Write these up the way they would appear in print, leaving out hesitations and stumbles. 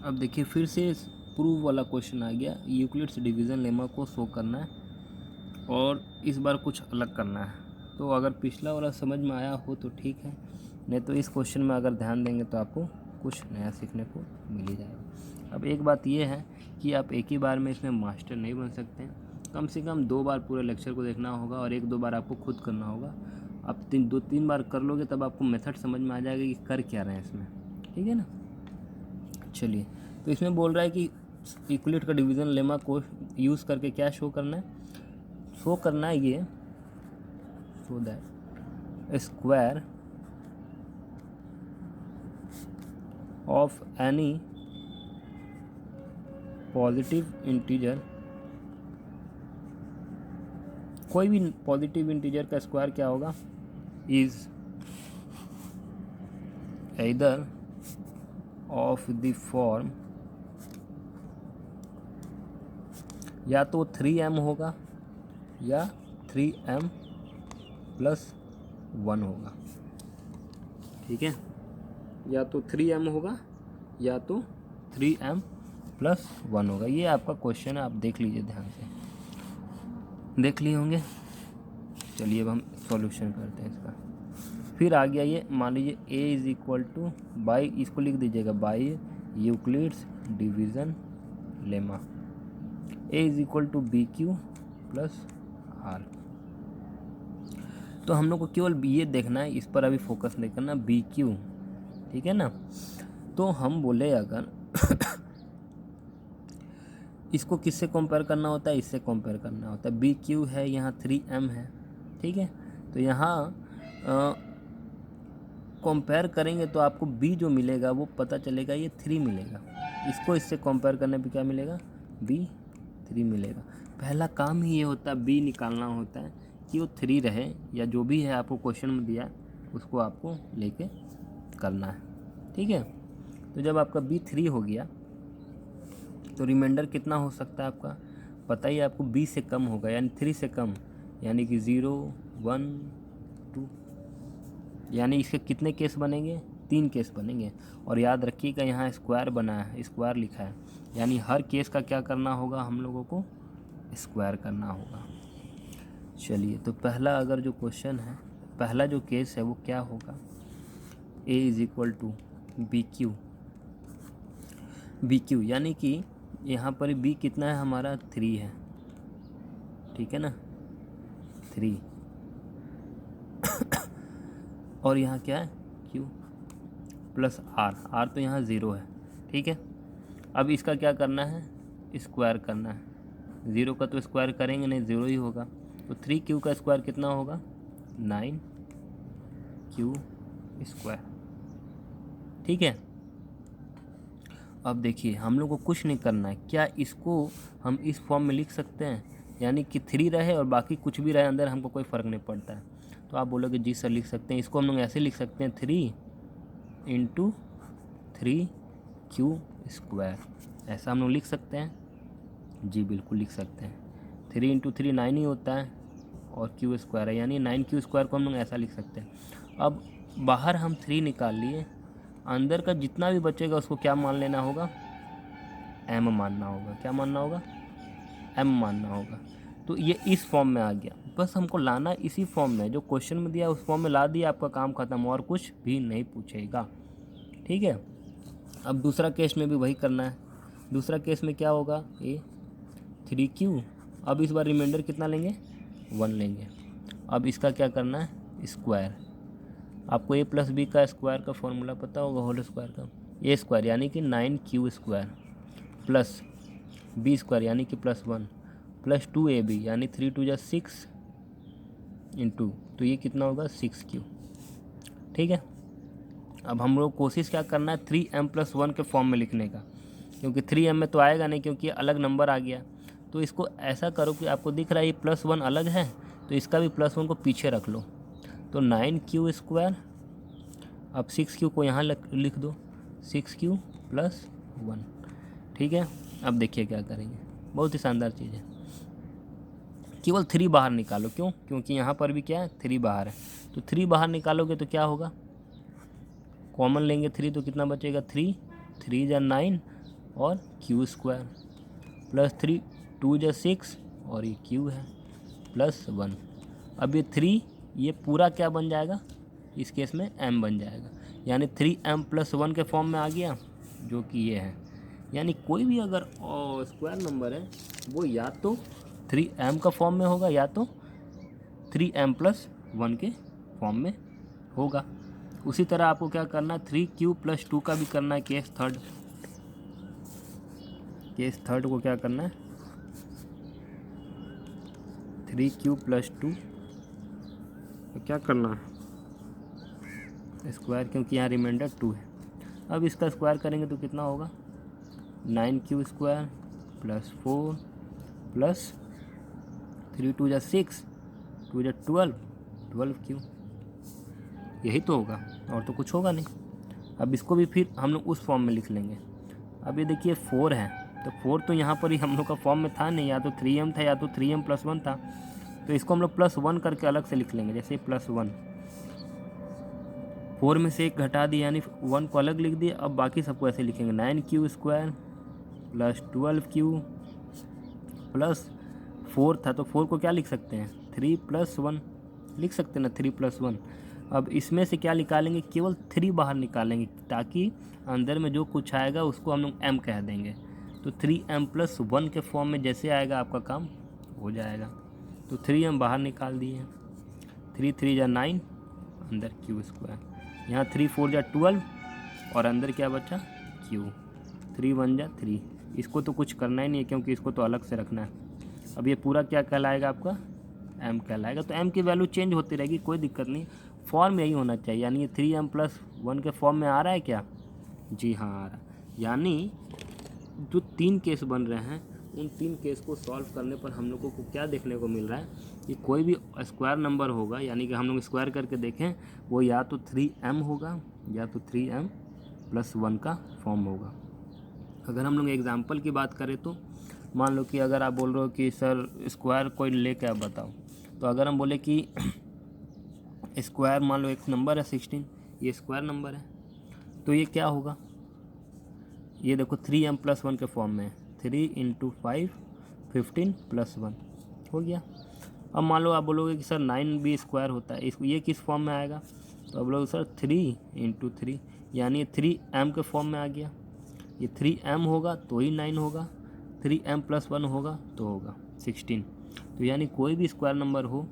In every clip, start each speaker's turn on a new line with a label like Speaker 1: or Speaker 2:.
Speaker 1: अब देखिए फिर से प्रूव वाला क्वेश्चन आ गया। यूक्लिड्स डिवीज़न लेमा को शो करना है और इस बार कुछ अलग करना है। तो अगर पिछला वाला समझ में आया हो तो ठीक है, नहीं तो इस क्वेश्चन में अगर ध्यान देंगे तो आपको कुछ नया सीखने को मिल ही जाएगा। अब एक बात ये है कि आप एक ही बार में इसमें मास्टर नहीं बन सकते हैं, कम से कम 2 बार पूरे लेक्चर को देखना होगा और 1-2 बार आपको खुद करना होगा। आप 2-3 बार कर लोगे तब आपको मेथड समझ में आ जाएगा कि कर क्या रहे हैं इसमें, ठीक है ना। चलिए, तो इसमें बोल रहा है कि यूक्लिड का डिवीज़न लेमा को यूज़ करके क्या शो करना है, शो करना है ये so that square of any positive integer, कोई भी पॉजिटिव इंटीजर का स्क्वायर क्या होगा, is either of the form, या तो 3m होगा या 3m प्लस 1 होगा, ठीक है, या तो 3m होगा या तो 3m प्लस 1 होगा। ये आपका क्वेश्चन है, आप देख लीजिए ध्यान से, देख लिए होंगे। चलिए अब हम सॉल्यूशन करते हैं इसका। फिर आ गया ये, मान लीजिए a is equal to by, इसको लिख दीजिएगा by Euclid's division lemma, a is equal to b q plus r. तो हम लोग को केवल ये देखना है, इस पर अभी फोकस नहीं करना, बी क्यू, ठीक है ना। तो हम बोले अगर इसको किससे कंपेयर करना होता है, इससे कंपेयर करना होता है। बी क्यू है, यहाँ 3m है, ठीक है। तो यहाँ कंपेयर करेंगे तो आपको b जो मिलेगा वो पता चलेगा ये 3 मिलेगा। इसको इससे कंपेयर करने पे क्या मिलेगा, b 3 मिलेगा। पहला काम ही ये होता है, b निकालना होता है कि वो 3 रहे या जो भी है आपको क्वेश्चन में दिया उसको आपको लेके करना है, ठीक है। तो जब आपका b 3 हो गया तो रिमाइंडर कितना हो सकता है आपका, पता ही आपको b से कम होगा, यानी 3 से कम, यानी कि 0, 1, 2, यानी इसके कितने केस बनेंगे, 3 केस बनेंगे। और याद रखिएगा यहाँ स्क्वायर बना है, स्क्वायर लिखा है, यानी हर केस का क्या करना होगा, हम लोगों को स्क्वायर करना होगा। चलिए, तो पहला अगर जो क्वेश्चन है, पहला जो केस है वो क्या होगा, a is equal to b q, यानी कि यहाँ पर b कितना है हमारा, 3 है, ठीक है ना, 3 और यहाँ क्या है q प्लस r तो यहाँ 0 है, ठीक है। अब इसका क्या करना है, स्क्वायर करना है। 0 का तो स्क्वायर करेंगे नहीं, 0 ही होगा। तो 3q का स्क्वायर कितना होगा, 9q स्क्वायर, ठीक है। अब देखिए हम लोग को कुछ नहीं करना है, क्या इसको हम इस फॉर्म में लिख सकते हैं, यानी कि 3 रहे और बाकी कुछ भी रहे अंदर, हमको कोई फ़र्क नहीं पड़ता है। तो आप बोलोगे जी सर लिख सकते हैं, इसको हम लोग ऐसे लिख सकते हैं 3 × 3q स्क्वायर, ऐसा हम लोग लिख सकते हैं, जी बिल्कुल लिख सकते हैं। 3 × 3 9 ही होता है और q स्क्वायर है, यानी 9q स्क्वायर को हम लोग ऐसा लिख सकते हैं। अब बाहर हम 3 निकाल लिए, अंदर का जितना भी बचेगा उसको क्या मान लेना होगा, m मानना होगा। क्या मानना होगा, m मानना होगा। तो ये इस फॉर्म में आ गया, बस हमको लाना इसी फॉर्म में, जो क्वेश्चन में दिया उस फॉर्म में ला दिया, आपका काम खत्म, और कुछ भी नहीं पूछेगा, ठीक है। अब दूसरा केस में भी वही करना है। दूसरा केस में क्या होगा, a 3q, अब इस बार रिमाइंडर कितना लेंगे, 1 लेंगे। अब इसका क्या करना है, स्क्वायर। आपको a प्लस बी का स्क्वायर का फॉर्मूला पता होगा, होल स्क्वायर का, a स्क्वायर यानी कि 9q square plus b square यानी कि प्लस 1 प्लस 2ab यानी 3 2 6 इंटू, तो ये कितना होगा 6q, ठीक है। अब हम लोग कोशिश क्या करना है, 3m प्लस 1 के फॉर्म में लिखने का, क्योंकि 3m में तो आएगा नहीं क्योंकि अलग नंबर आ गया। तो इसको ऐसा करो कि आपको दिख रहा है ये प्लस 1 अलग है, तो इसका भी प्लस 1 को पीछे रख लो, तो 9q स्क्वायर, अब 6q को यहाँ लिख दो, 6q प्लस 1, ठीक है। अब देखिए क्या करेंगे, बहुत ही शानदार चीज़ है, केवल 3 बाहर निकालो, क्यों, क्योंकि यहाँ पर भी क्या है 3 बाहर है, तो 3 बाहर निकालोगे तो क्या होगा, कॉमन लेंगे 3 तो कितना बचेगा, 3 3 × 9 और क्यू स्क्वायर प्लस 3 2 जा 6 और ये क्यू है प्लस 1। अब ये 3 ये पूरा क्या बन जाएगा, इस केस में m बन जाएगा, यानी 3m + 1 के फॉर्म में आ गया, जो कि ये है। यानी कोई भी अगर स्क्वायर नंबर है वो या तो 3m का फॉर्म में होगा या तो 3m + 1 के फॉर्म में होगा। उसी तरह आपको क्या करना है, 3q + 2 का भी करना है। केस थर्ड को क्या करना है, 3q + 2 तो क्या करना है स्क्वायर, क्योंकि यहाँ रिमाइंडर 2 है। अब इसका स्क्वायर करेंगे तो कितना होगा, 9q² + 4 प्लस 3 2 जा 6 2 जा 12q, यही तो होगा और तो कुछ होगा नहीं। अब इसको भी फिर हम लोग उस फॉर्म में लिख लेंगे। अब ये देखिए 4 है, तो 4 तो यहाँ पर ही हम लोग का फॉर्म में था नहीं, या तो 3m था या तो 3m + 1 था, तो इसको हम लोग +1 करके अलग से लिख लेंगे। जैसे +1, 4 में से 1 घटा दिया यानी 1 को अलग लिख दिया। अब बाकी सबको ऐसे लिखेंगे, 9q² + 12q प्लस 4 था तो 4 को क्या लिख सकते हैं, 3 + 1 लिख सकते हैं ना, 3 + 1। अब इसमें से क्या निकालेंगे, केवल 3 बाहर निकालेंगे, ताकि अंदर में जो कुछ आएगा उसको हम लोग m कह देंगे। तो 3m + 1 के फॉर्म में जैसे आएगा आपका काम हो जाएगा। तो 3m बाहर निकाल दिए, 3 3 जा 9 अंदर q², यहाँ 3 4 जा 12 और अंदर क्या बचा q, 3 1 जा 3। इसको तो कुछ करना ही नहीं है क्योंकि इसको तो अलग से रखना है। अब ये पूरा क्या कहलाएगा आपका, m कहलाएगा। तो m की वैल्यू चेंज होती रहेगी, कोई दिक्कत नहीं, फॉर्म यही होना चाहिए। यानी ये 3m + 1 के फॉर्म में आ रहा है क्या, जी हाँ आ रहा है। यानी जो 3 केस बन रहे हैं उन 3 केस को सॉल्व करने पर हम लोगों को क्या देखने को मिल रहा है कि कोई भी स्क्वायर नंबर होगा, यानी कि हम लोग स्क्वायर करके देखें, वो या तो 3m होगा या तो 3m + 1 का फॉर्म होगा। अगर हम लोग एग्जाम्पल की बात करें तो मान लो कि अगर आप बोल रहे हो कि सर स्क्वायर कोई लेके आप बताओ, तो अगर हम बोले कि स्क्वायर, मान लो एक नंबर है 16, ये स्क्वायर नंबर है, तो ये क्या होगा, ये देखो 3m + 1 के फॉर्म में है, 3 × 5 15 + 1 हो गया। अब मान लो आप बोलोगे कि सर 9 भी स्क्वायर होता है, इसको ये किस फॉर्म में आएगा, तो अब लोग सर 3 × 3, यानी 3m के फॉर्म में आ गया। ये 3m होगा तो ही 9 होगा, 3m + 1 होगा तो होगा 16। तो यानी कोई भी स्क्वायर नंबर हो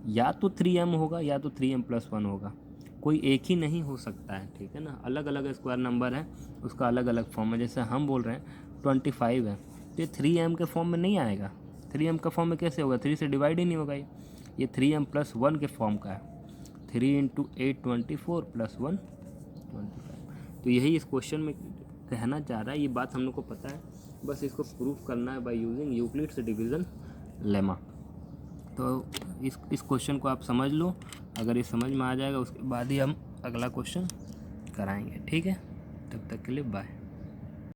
Speaker 1: या तो 3m होगा या तो 3m + 1 होगा, कोई एक ही नहीं हो सकता है, ठीक है ना। अलग अलग स्क्वायर नंबर है, उसका अलग अलग फॉर्म है। जैसे हम बोल रहे हैं 25 है, तो ये 3m के फॉर्म में नहीं आएगा। 3m का फॉर्म में कैसे होगा, 3 से डिवाइड ही नहीं होगा। ये 3m + 1 के फॉर्म का है, 3 × 8 24 + 1 25। तो यही इस क्वेश्चन में कहना चाह रहा है, ये बात हम लोग को पता है, बस इसको प्रूफ करना है by using Euclid's division lemma. तो इस क्वेश्चन को आप समझ लो, अगर ये समझ में आ जाएगा उसके बाद ही हम अगला क्वेश्चन कराएंगे, ठीक है। तब तक के लिए बाय।